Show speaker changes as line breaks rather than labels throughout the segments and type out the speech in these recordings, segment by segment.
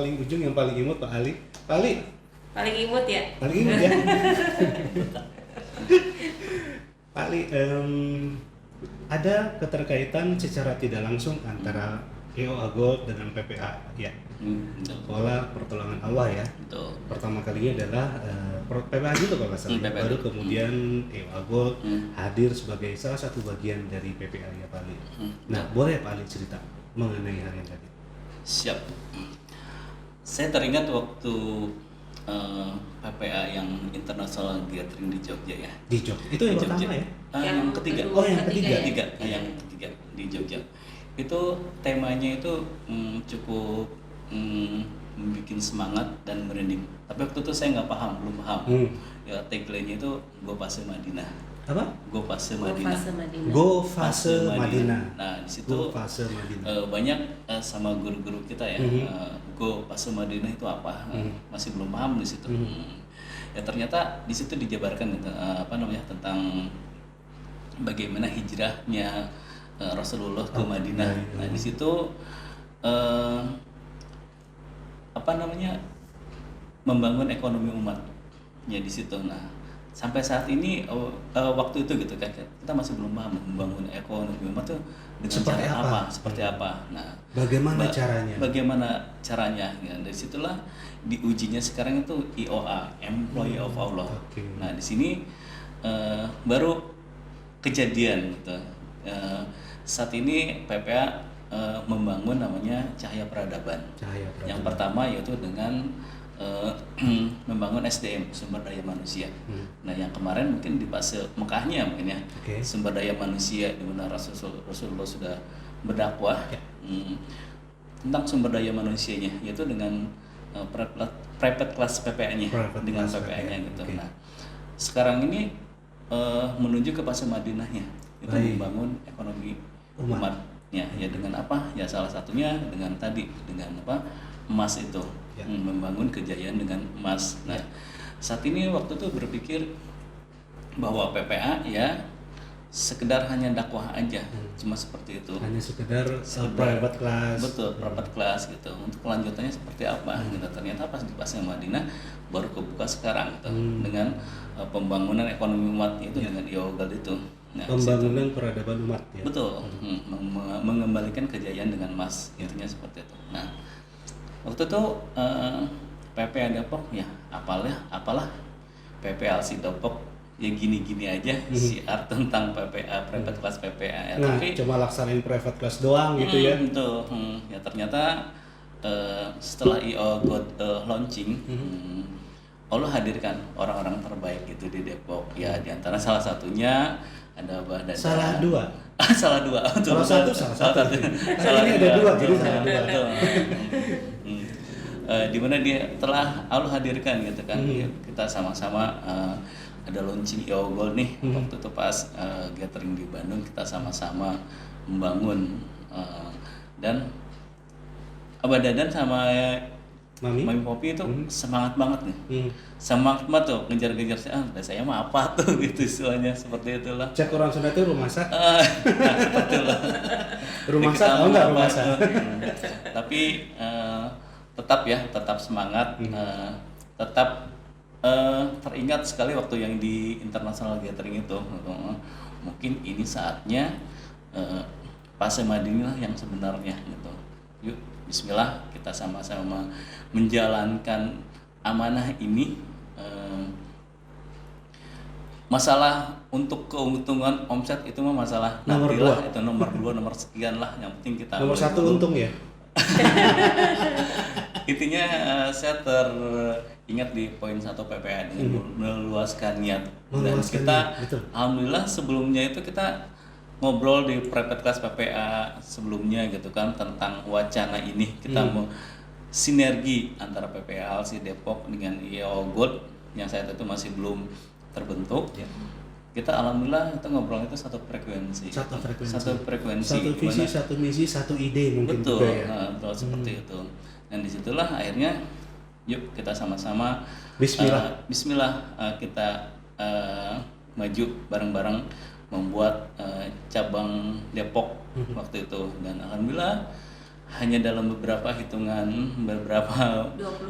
Paling ujung yang paling imut Pak Ali. Pak Ali,
Paling imut ya.
paling imut ya. Pak Ali, ada keterkaitan secara tidak langsung antara EO Agot dengan PPA ya.
Betul.
Pola pertolongan Allah ya.
Betul.
Pertama kalinya adalah PPA dulu kalau nggak salah.
PPA.
Baru kemudian EO Agot
Hmm.
hadir sebagai salah satu bagian dari PPA ya Pak Ali. Nah,
Betul.
boleh Pak Ali cerita mengenai hal yang tadi?
Siap. Saya teringat waktu PPA yang International Gathering di Jogja ya.
Di Jogja. Itu yang
Di
pertama
Jogja.
ya?
Yang ketiga.
Oh, yang
ketiga.
ketiga.
Yang ketiga di Jogja. Itu temanya itu cukup membuat semangat dan merinding. Tapi waktu itu saya nggak paham, belum paham. Ya tagline-nya itu Go Fase Madinah.
Apa?
Go Fase
Go
Madinah.
Fase Madinah.
Go Fase Madinah.
Nah di situ
Go Fase Madinah.
banyak sama guru-guru kita ya. Go Fase Madinah itu apa? Masih belum paham di situ. Ya ternyata di situ dijabarkan gitu, tentang bagaimana hijrahnya Rasulullah ke Madinah. Nah di situ membangun ekonomi umatnya di situ. Nah sampai saat ini waktu itu gitu kan kita masih belum paham membangun ekonomi umat itu dengan
Seperti
cara
apa?
seperti apa. Nah
Bagaimana caranya?
Bagaimana caranya? Ya, dari situlah diujinya sekarang itu IOA, Employee of Allah.
Oke.
Nah di sini baru kejadian gitu. Saat ini PPA membangun namanya Cahaya Peradaban.
Cahaya Peradaban.
Yang pertama yaitu dengan membangun SDM, sumber daya manusia. Nah yang kemarin mungkin di fase Mekahnya mungkin ya,
Oke.
sumber daya manusia di mana Rasulullah sudah berdakwah tentang sumber daya manusianya, yaitu dengan private class PPA-nya,
Private
dengan
class
PPA-nya
PPA,
gitu.
oke.
Nah sekarang ini menuju ke fase Madinahnya, itu
Baik.
membangun ekonomi
Umat.
umatnya. Ya dengan apa? Ya salah satunya dengan tadi dengan apa? Emas itu.
Ya.
Membangun kejayaan dengan emas. Nah, saat ini waktu itu berpikir bahwa PPA ya sekedar hanya dakwah aja, cuma seperti itu.
Hanya sekedar
Sekedar-
private class.
Betul, private class gitu. Untuk kelanjutannya seperti apa? Gitu. Ternyata pas di pasnya Madinah baru kebuka sekarang gitu. Dengan pembangunan ekonomi umat itu dengan Yogal itu. Nah,
Pembangunan peradaban umat ya.
betul, mengembalikan kejayaan dengan emas, intinya seperti itu. Nah, waktu itu PPA Depok ya apalah PPLC Depok ya gini-gini aja siar tentang PPA private class PPA ya.
Nah,
Tapi
cuma laksanain private class doang gitu ya.
betul, ya ternyata setelah IO launching Allah hadirkan orang-orang terbaik gitu di Depok ya, diantara salah satunya ada Abah Dada.
Salah dua.
Salah dua.
Salah satu, salah satu.
Salah
Ini ada dua, jadi salah dua.
Betul. Di mana dia telah Allah hadirkan gitu kan. Kita sama-sama ada launching IO Gold nih. Waktu itu pas gathering di Bandung kita sama-sama membangun dan Abah Dadan sama
Mami?
Popi itu semangat banget nih. Semangat banget tuh ngejar-ngejar saya mah apa tuh gitu istilahnya seperti itulah.
Cek orang Sunda itu rumah sak.
Nah, seperti itulah.
Rumah
Kita
sak, oh enggak
apa,
rumah sak.
Tapi tetap semangat, tetap teringat sekali waktu yang di International Gathering itu. Mungkin ini saatnya fase Madinah yang sebenarnya gitu. Yuk, Bismillah kita sama-sama menjalankan amanah ini. Masalah untuk keuntungan omset itu mah masalah
Nomor
nantilah,
dua.
itu nomor 2 nomor sekian lah, yang penting kita
Nomor
boleh
satu
dulu.
untung ya.
Intinya saya teringat di poin 1 PPA dengan meluaskan niat. Dan
Meluaskan
kita
niat, betul.
alhamdulillah sebelumnya itu kita ngobrol di private class PPA sebelumnya gitu kan tentang wacana ini. Kita mau sinergi antara PPA Alsi Depok dengan IO Gold yang saya tahu itu masih belum terbentuk. Kita alhamdulillah itu ngobrol itu satu frekuensi.
Satu frekuensi.
Satu frekuensi.
Satu visi,
Dimana-
satu misi, satu ide mungkin
betul,
juga ya.
betul seperti itu. Dan disitulah akhirnya, yuk kita sama-sama
Bismillah.
Bismillah kita maju bareng-bareng membuat cabang Depok waktu itu. Dan alhamdulillah hanya dalam beberapa
20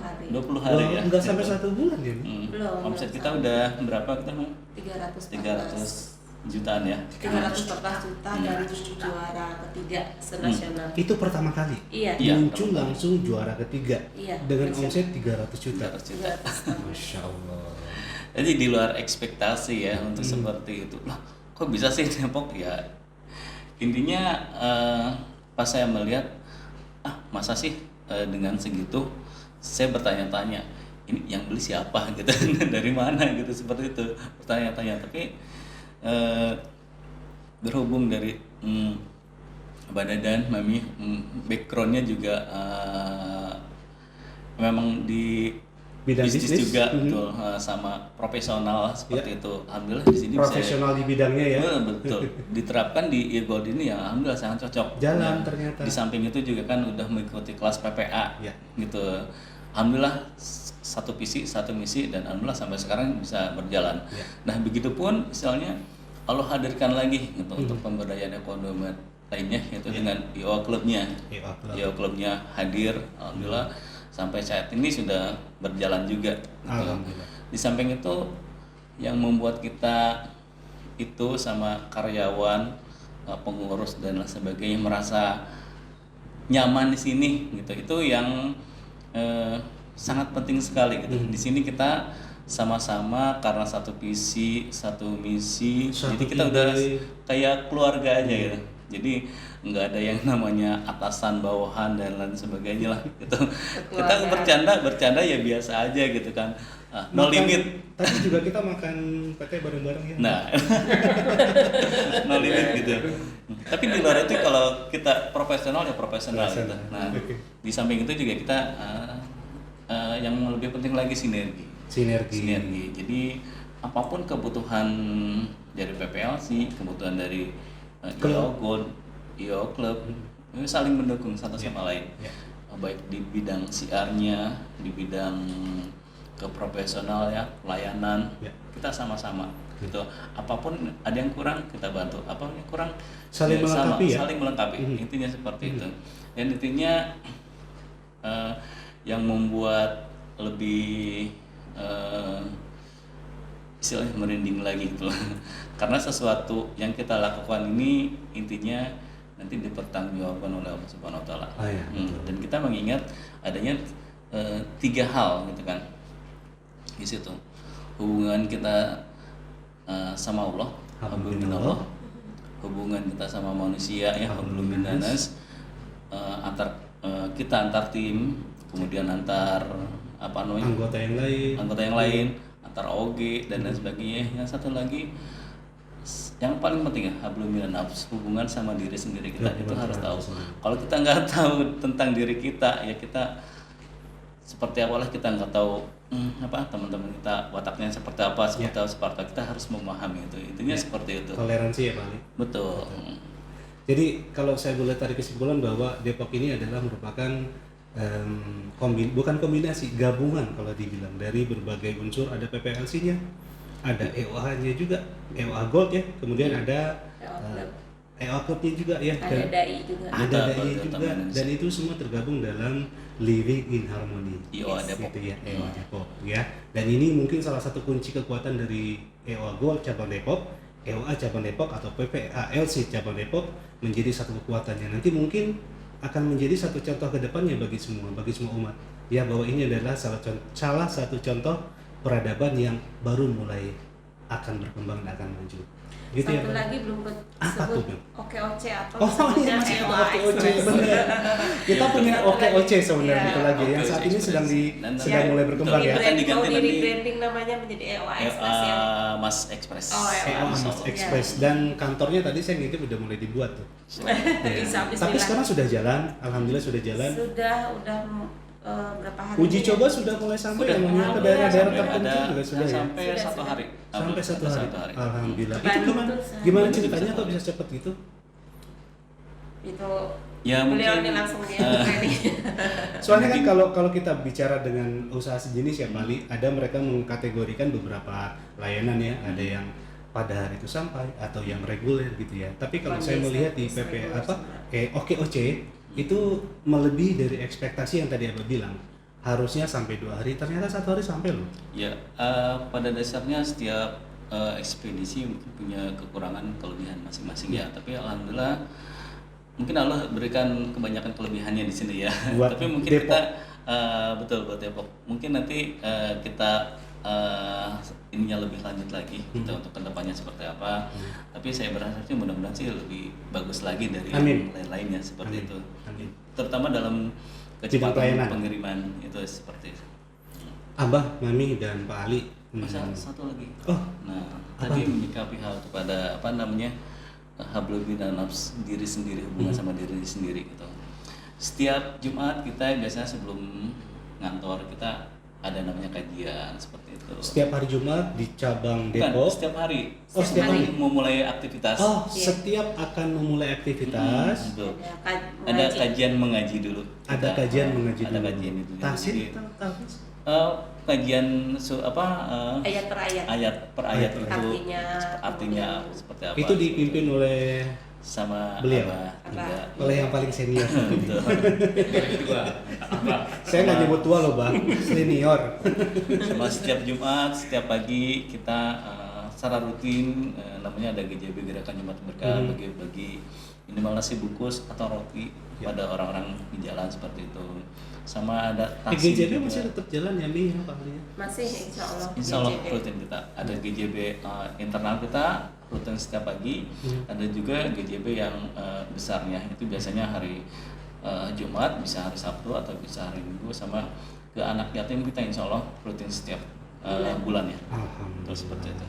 hari.
20 hari ya.
Enggak sampai
Gitu.
1 bulan ya.
Belum,
Omset
belum
kita
sampai.
udah berapa kita mau?
314
jutaan ya.
314 juta dari juara ketiga senasional.
Itu pertama kali.
Iya.
Iya.
Muncul langsung juara ketiga
Iya,
dengan
nasional.
omset 300 juta.
300 juta.
200.
Masya Allah.
Jadi di luar ekspektasi ya untuk seperti itu. Lah, kok bisa sih Depok ya? Intinya pas saya melihat, masa sih dengan segitu, saya bertanya-tanya, ini yang beli siapa gitu, dari mana gitu, seperti itu bertanya-tanya. Tapi berhubung dari Mbak Dadan, Mami, backgroundnya juga memang di
Bidang
bisnis
bisnis.
juga,
Mhm.
betul, sama profesional seperti itu. Alhamdulillah di sini
Profesional di bidangnya ya.
betul diterapkan di Eargold ini ya, alhamdulillah sangat cocok.
Jalan
Ya,
ternyata.
di samping itu juga kan udah mengikuti kelas PPA,
Ya.
gitu. Alhamdulillah satu visi satu misi dan alhamdulillah sampai sekarang bisa berjalan.
Ya.
Nah begitupun misalnya Allah hadirkan lagi gitu untuk pemberdayaan ekonomi lainnya, yaitu dengan IO Clubnya.
IO Club.
IO Clubnya hadir, alhamdulillah sampai saat ini sudah berjalan juga. Gitu.
Alhamdulillah.
Di samping itu yang membuat kita itu sama karyawan, pengurus dan lain sebagainya merasa nyaman di sini gitu. Itu yang sangat penting sekali gitu. Di sini kita sama-sama karena satu visi, satu misi.
Satu
jadi kita
ide.
udah kayak keluarga aja gitu. Jadi nggak ada yang namanya atasan bawahan dan lain sebagainya lah gitu. Kita bercanda ya biasa aja gitu kan. No
Makan-
limit.
Tadi juga kita makan PT bareng-bareng ya.
Nah, no limit gitu. Tapi di luar itu kalau kita profesional ya profesional gitu.
Profesional.
Nah,
Oke.
di samping itu juga kita yang lebih penting lagi sinergi.
Sinergi.
Jadi apapun kebutuhan dari PPLC, kebutuhan dari IO Gold, IO Club, ini saling mendukung satu sama lain.
Ya.
Baik di bidang CR-nya, di bidang keprofesional ya, pelayanan,
Ya.
kita sama-sama gitu. Apapun ada yang kurang kita bantu, apapun yang kurang
Saling melengkapi ya?
saling melengkapi. Intinya seperti itu. Dan intinya yang membuat lebih istilahnya merinding lagi gitu. Karena sesuatu yang kita lakukan ini intinya nanti dipertanggungjawabkan oleh Allah Subhanahu wa taala.
Ah, ya, betul.
Dan kita mengingat adanya 3 hal gitu kan di situ. Hubungan kita sama Allah, hablum minallah. Hubungan kita sama manusia ya, hablum minannas. Kita antar tim, kemudian antar
Anggota yang lain.
antar OG dan lain sebagainya. Yang satu lagi yang paling penting ya, hablum minannas, hubungan sama diri sendiri kita
Ya,
itu
benar,
harus tahu.
benar.
Kalau kita nggak tahu tentang diri kita, ya kita seperti apalah kita nggak tahu teman-teman kita wataknya seperti apa, seperti apa, kita harus memahami itu. Intinya seperti itu.
Toleransi ya Pak Ali.
Betul.
Jadi kalau saya boleh tarik kesimpulan bahwa Depok ini adalah merupakan bukan kombinasi, gabungan kalau dibilang dari berbagai unsur. Ada PPLC-nya, ada EOH-nya juga, EOH Gold ya, kemudian ada EOH Club-nya juga ya,
Ada DAI juga.
ada
Ada,
DAI
betul,
juga,
teman.
dan itu semua tergabung dalam Living in Harmony.
IOA Depok.
Gitu ya, EOH Depok ya. Dan ini mungkin salah satu kunci kekuatan dari EOH Gold cabang Depok, EOA cabang Depok atau PPALC cabang Depok menjadi satu kekuatan yang nanti mungkin akan menjadi satu contoh ke depannya bagi semua umat. Ya, bahwa ini adalah salah satu contoh peradaban yang baru mulai akan berkembang dan akan maju. Gitu ya,
Satu
Pak?
lagi belum
Apa tuh,
disebut
Bang?
OKOC atau
Oh
disebutnya
iya, masih ada
EOA
OKOC,
Express.
benar. Kita punya
Satu
OKOC
lagi.
sebenarnya
Iya.
itu lagi yang saat ini
OKOC
sedang
Express.
sedang mulai berkembang ya.
Akan diganti
Mau
nanti.
branding namanya menjadi EOA Express ya.
Mas Express.
Oh,
EOA
EOA
Mas
Iya.
Express dan kantornya tadi saya ngintip udah mulai dibuat tuh. Ya.
Bisa
Tapi
bismillah.
sekarang sudah jalan, alhamdulillah sudah jalan.
Udah berapa hari?
Uji
ini
coba
ya?
sudah mulai sampai
Sudah.
namanya ke
Alhamdulillah,
daerah-daerah
sampai
tertentu juga sudah ya.
sampai
Sudah,
1
sudah.
hari.
Sampai satu hari. Alhamdulillah. Itu
Bandung
gimana?
tuh saya-
Gimana
Bandung
ceritanya
bisa
kok bisa cepet gitu?
Itu
Ya,
beliau
mungkin,
nih langsung dia training.
Soalnya kan kalau kita bicara dengan usaha sejenis ya Bali, ada mereka mengkategorikan beberapa layanan ya, ada yang pada hari itu sampai atau yang reguler gitu ya. Tapi kalau saya melihat di PP OKOC Itu melebihi dari ekspektasi yang tadi Abah bilang. Harusnya sampai 2 hari, ternyata 1 hari sampai loh.
Ya, pada dasarnya setiap ekspedisi mungkin punya kekurangan kelebihan masing-masing ya. Tapi alhamdulillah mungkin Allah berikan kebanyakan kelebihannya di sini ya.
Buat
Tapi mungkin
Depok.
kita betul buat Depok. Mungkin nanti kita ininya lebih lanjut lagi kita untuk kedepannya seperti apa. Tapi saya berharapnya mudah-mudahan sih lebih bagus lagi dari
Amin.
yang lain-lainnya seperti
Amin.
itu.
Amin.
Terutama dalam
Bidang pelayanan.
kecepatan pengiriman itu seperti itu.
Abah, Mami, dan Pak Ali.
Satu lagi.
Oh,
Nah,
apa
tadi
tuh?
menyikapi hal kepada apa namanya hablum minan nafs, diri sendiri, hubungan sama diri sendiri gitu. Setiap Jumat kita biasanya sebelum ngantor kita ada namanya kajian seperti itu.
Setiap hari Jumat di cabang
Bukan,
Depok.
setiap hari.
Oh, setiap hari.
Memulai aktivitas.
Oh,
Iya.
setiap akan memulai aktivitas.
Betul. Ada
mengaji.
kajian mengaji dulu.
Ada
Kita,
kajian mengaji
Ada
dulu.
kajian itu.
Tafsir
Jadi,
tafsir.
kajian
ayat per ayat.
ayat per ayat itu
Artinya,
artinya
kemudian
seperti apa?
Itu dipimpin oleh
sama
beliau?
Abah juga.
oleh yang paling senior.
Betul.
Saya nggak nyebut tua loh, Bang. Senior.
Sama setiap Jumat, setiap pagi kita secara rutin namanya ada GJB Gerakan Jumat Berkah, bagi-bagi minimal nasi bungkus atau roti
Ya.
pada orang-orang di jalan seperti itu. Sama ada taksim
GJB
juga.
masih tetap jalan ya, Mi, ya, Pak Ali?
Masih insya Allah.
Insya Allah
GJB.
rutin kita ada GJB internal kita rutin setiap pagi, ada juga GJB yang besarnya itu biasanya hari Jumat, bisa hari Sabtu atau bisa hari Minggu, sama ke anak yatim kita insya Allah rutin setiap bulan ya.
Alhamdulillah.
Terus seperti itu.